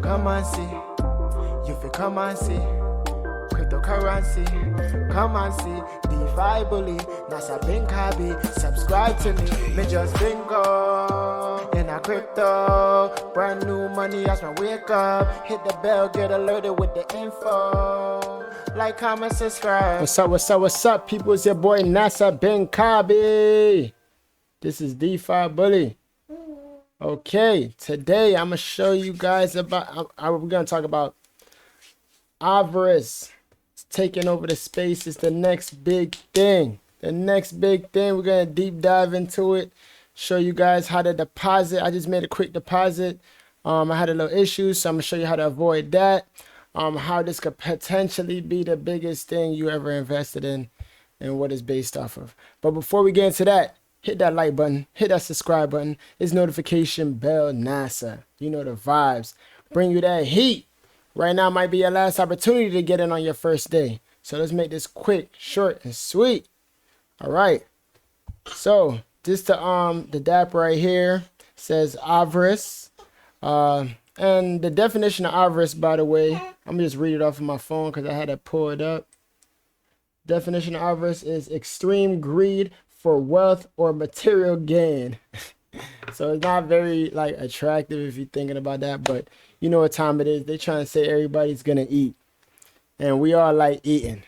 Come and see. You feel come and see. Cryptocurrency. Come and see. Defi bully. Nasa Binkabi. Subscribe to me. Me just bingo. In a crypto. Brand new money as I wake up. Hit the bell. Get alerted with the info. Like, comment, subscribe. What's up, people? It's your boy Nasa Binkabi. This is DeFi Bully. Okay, today I'm gonna show you guys about. We're gonna talk about AVARICE. It's taking over the space. It's the next big thing. We're gonna deep dive into it. Show you guys how to deposit. I just made a quick deposit. I had a little issue, so I'm gonna show you how to avoid that. How this could potentially be the biggest thing you ever invested in, and what it's based off of. But before we get into that, hit that like button, hit that subscribe button. It's notification bell NASA. You know the vibes. Bring you that heat. Right now might be your last opportunity to get in on your first day. So let's make this quick, short, and sweet. All right. So this the DApp right here says AVARICE. And the definition of AVARICE, by the way, I'm gonna just read it off of my phone because I had to pull it up. Definition of AVARICE is extreme greed for wealth or material gain. So it's not very like attractive if you're thinking about that, but you know what time it is. They're trying to say everybody's gonna eat, and we all like eating.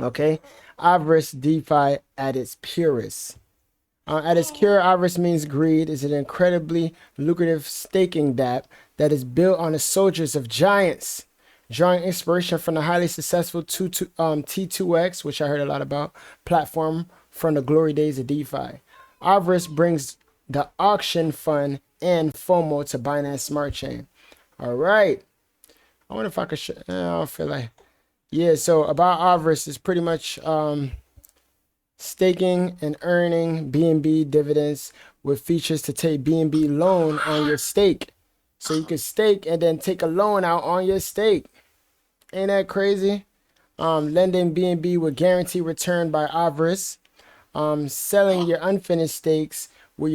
Okay, AVARICE DeFi at its purest. At its core, AVARICE means greed. Is an incredibly lucrative staking DApp that is built on the soldiers of giants, drawing inspiration from the highly successful T2X, which I heard a lot about, platform from the glory days of DeFi. AVARICE brings the auction fun and FOMO to Binance Smart Chain. All right. I wonder if I could show. I don't feel like. Yeah, so about AVARICE is pretty much staking and earning BNB dividends with features to take BNB loan on your stake. So you can stake and then take a loan out on your stake. Ain't that crazy? Lending BNB with guaranteed return by AVARICE. Selling your unfinished stakes with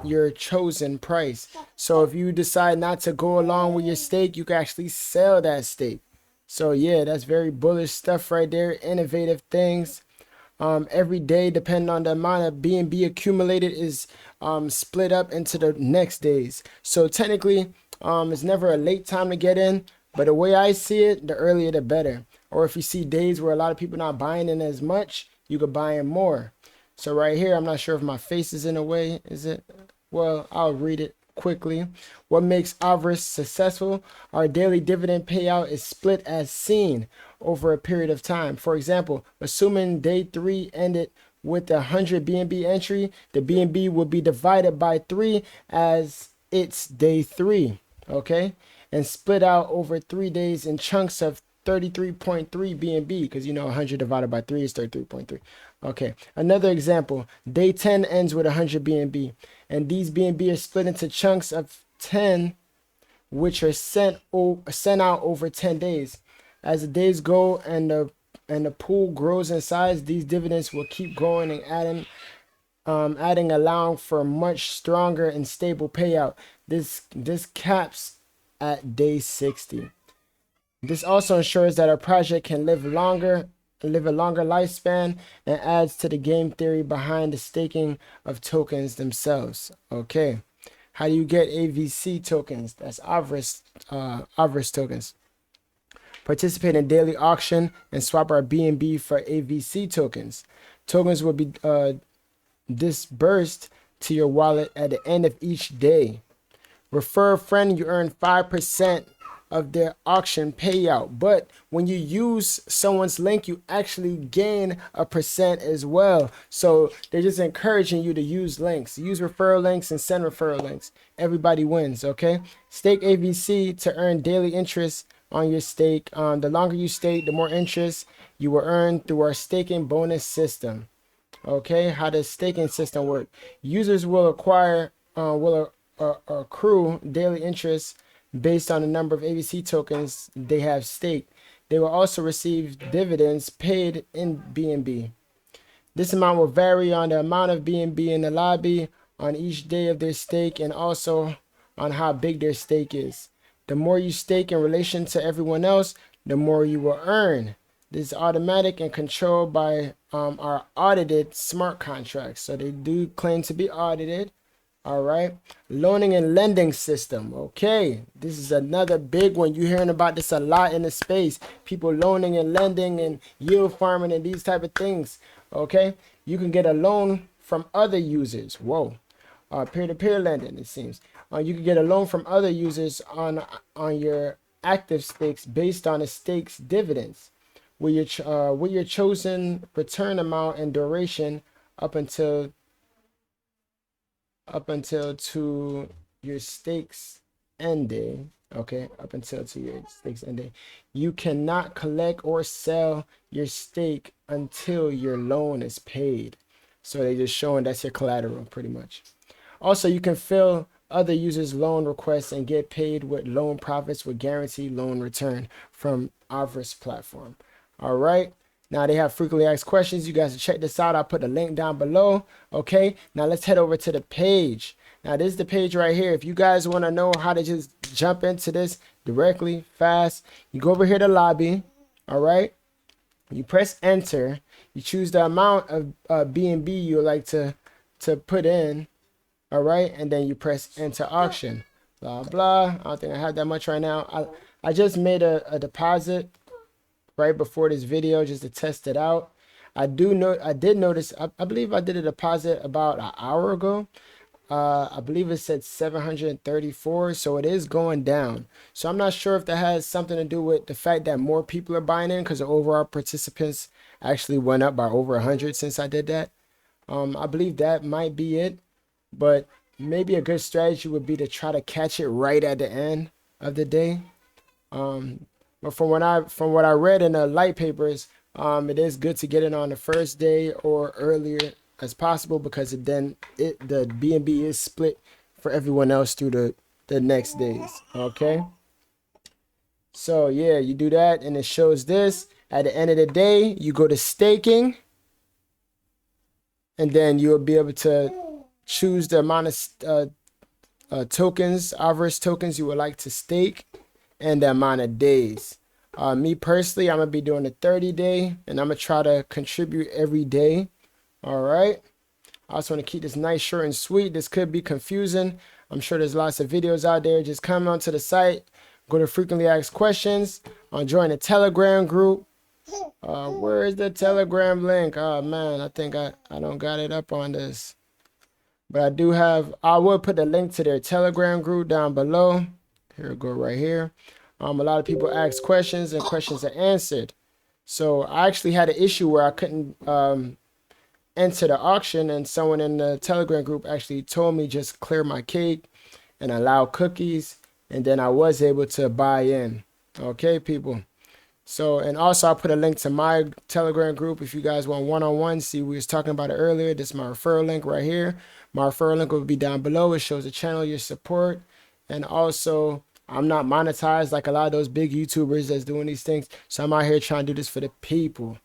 your chosen price. So if you decide not to go along with your stake, you can actually sell that stake. So yeah, that's very bullish stuff right there. Innovative things. Every day, depending on the amount of BNB accumulated, is split up into the next days. So technically, it's never a late time to get in, but the way I see it, the earlier the better. Or if you see days where a lot of people not buying in as much, you could buy in more. So right here, I'm not sure if my face is in a way. Is it? Well, I'll read it quickly. What makes AVARICE successful? Our daily dividend payout is split as seen over a period of time. For example, assuming day 3 ended with 100 BNB entry, the BNB will be divided by 3 as its day 3, okay? And split out over 3 days in chunks of 33.3 BNB, because you know 100 divided by 3 is 33.3. Okay, another example, day 10 ends with 100 BNB, and these BNB are split into chunks of 10, which are sent out over 10 days. As the days go and the pool grows in size, these dividends will keep growing and adding, allowing for much stronger and stable payout. This caps at day 60. This also ensures that our project can live a longer lifespan, and adds to the game theory behind the staking of tokens themselves. Okay, how do you get AVC tokens? That's AVARICE tokens. Participate in daily auction and swap our BNB for AVC tokens. Tokens will be disbursed to your wallet at the end of each day. Refer a friend, you earn 5% of their auction payout, but when you use someone's link, you actually gain a % as well. So they're just encouraging you to use links, use referral links and send referral links. Everybody wins. Okay, stake AVC to earn daily interest on your stake. The longer you stake, the more interest you will earn through our staking bonus system. Okay, how does staking system work? Users will accrue daily interest based on the number of AVC tokens they have staked. They will also receive dividends paid in BNB. This amount will vary on the amount of BNB in the lobby on each day of their stake, and also on how big their stake is. the more you stake in relation to everyone else, the more you will earn. This is automatic and controlled by our audited smart contracts. So they do claim to be audited. All right. Loaning and lending system. Okay. This is another big one. You're hearing about this a lot in the space. People loaning and lending and yield farming and these type of things. Okay. You can get a loan from other users. Whoa. Peer-to-peer lending, it seems. You can get a loan from other users on your active stakes based on the stakes dividends, with your chosen return amount and duration up until to your stakes ending. Okay, up until to your stakes ending. You cannot collect or sell your stake until your loan is paid. So they're just showing that's your collateral pretty much. Also, you can fill other users' loan requests and get paid with loan profits with guaranteed loan return from AVARICE platform. All right. Now they have frequently asked questions. You guys can check this out. I'll put the link down below. Okay. Now let's head over to the page. Now this is the page right here. If you guys want to know how to just jump into this directly, fast, you go over here to lobby. All right. You press enter. You choose the amount of BNB you would like to put in. All right. And then you press enter auction. Blah, blah. I don't think I have that much right now. I just made a deposit right before this video just to test it out. I did notice, I believe I did a deposit about an hour ago. I believe it said 734, so it is going down. So I'm not sure if that has something to do with the fact that more people are buying in, because the overall participants actually went up by over 100 since I did that. I believe that might be it, but maybe a good strategy would be to try to catch it right at the end of the day. But from what I read in the light papers, it is good to get it on the first day or earlier as possible, because the BNB is split for everyone else through the next days. Okay. So yeah, you do that and it shows this. At the end of the day, you go to staking, and then you'll be able to choose the amount of tokens, AVARICE tokens you would like to stake, and the amount of days. Me personally, I'm gonna be doing a 30-day, and I'm gonna try to contribute every day. All right. I also want to keep this nice, short, and sweet. This could be confusing. I'm sure there's lots of videos out there. Just come onto the site, go to frequently asked questions, join the Telegram group. Where is the Telegram link? Oh man, I think I don't got it up on this, but I will put the link to their Telegram group down below. Here we go, right here. A lot of people ask questions, and questions are answered. So I actually had an issue where I couldn't enter the auction, and someone in the Telegram group actually told me just clear my cake and allow cookies, and then I was able to buy in. Okay, people. So, and also I'll put a link to my Telegram group if you guys want one-on-one. See, we was talking about it earlier. This is my referral link right here. My referral link will be down below. It shows the channel, your support, and also I'm not monetized like a lot of those big YouTubers that's doing these things. So I'm out here trying to do this for the people.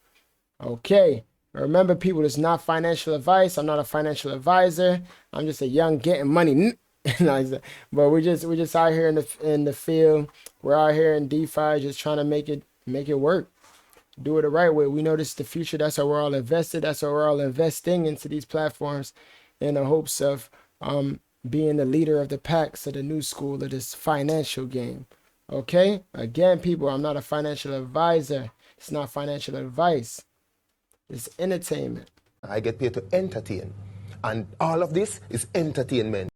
Okay. Remember, people, it's not financial advice. I'm not a financial advisor. I'm just a young getting money. But we're just out here in the field. We're out here in DeFi, just trying to make it work. Do it the right way. We know this is the future. That's how we're all invested. That's how we're all investing into these platforms in the hopes of being the leader of the packs of the new school of this financial game. Okay? Again, people, I'm not a financial advisor. It's not financial advice. It's entertainment. I get paid to entertain. And all of this is entertainment.